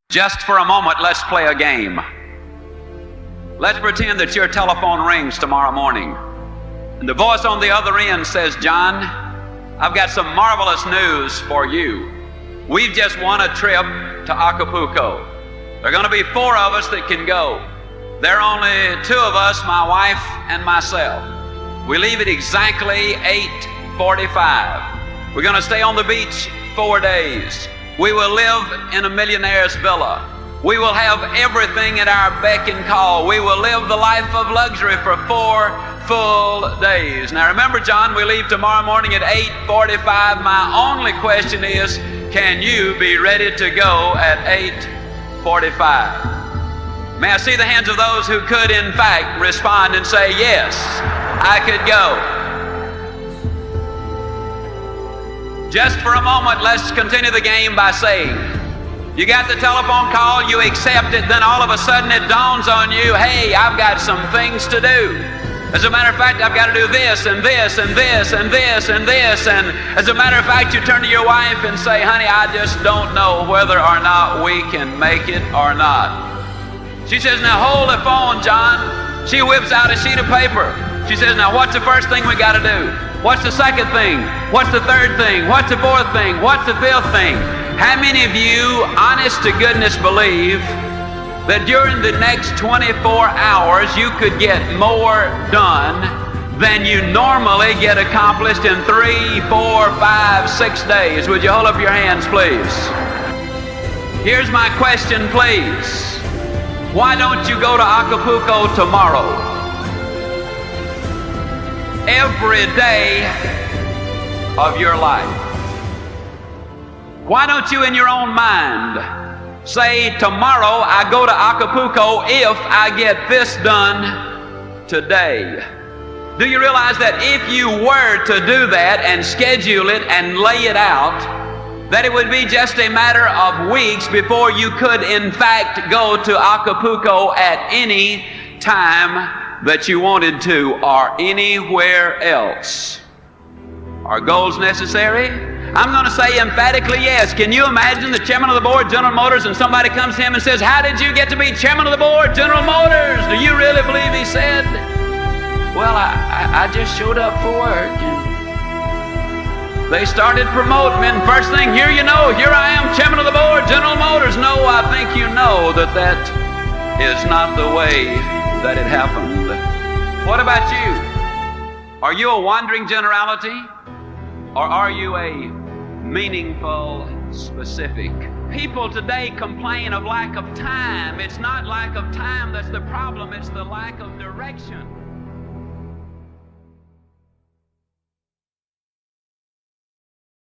Just for a moment, let's play a game. Let's pretend that your telephone rings tomorrow morning, and the voice on the other end says, "John, I've got some marvelous news for you. We've just won a trip to Acapulco. There are going to be 4 of us that can go. There are only 2 of us, my wife and myself. We leave at exactly 8:45. We're going to stay on the beach 4 days. We will live in a millionaire's villa. We will have everything at our beck and call. We will live the life of luxury for 4 full days." Now remember, John, we leave tomorrow morning at 8:45. My only question is, can you be ready to go at 8:45? May I see the hands of those who could in fact respond and say, "Yes, I could go." Just for a moment, let's continue the game by saying, you got the telephone call, you accept it, then all of a sudden it dawns on you, hey, I've got some things to do. As a matter of fact, I've got to do this and this and this and this and this. And as a matter of fact, you turn to your wife and say, "Honey, I just don't know whether or not we can make it or not." She says, "Now hold the phone, John." She whips out a sheet of paper. She says, "Now what's the first thing we got to do? What's the second thing? What's the third thing? What's the fourth thing? What's the fifth thing?" How many of you, honest to goodness, believe that during the next 24 hours you could get more done than you normally get accomplished in 3, 4, 5, 6 days? Would you hold up your hands, please? Here's my question, please. Why don't you go to Acapulco tomorrow? Every day of your life. Why don't you in your own mind say, tomorrow I go to Acapulco if I get this done today? Do you realize that if you were to do that and schedule it and lay it out, that it would be just a matter of weeks before you could in fact go to Acapulco at any time that you wanted to, or anywhere else? Are goals necessary? I'm going to say emphatically yes. Can you imagine the chairman of the board, General Motors, and somebody comes to him and says, "How did you get to be chairman of the board, General Motors?" Do you really believe he said, "Well, I just showed up for work and they started promoting me, and first thing, here you know, here I am, chairman of the board, General Motors"? No, I think you know that is not the way that it happened. What about you? Are you a wandering generality, or are you a meaningful specific? People today complain of lack of time. It's not lack of time that's the problem, it's the lack of direction.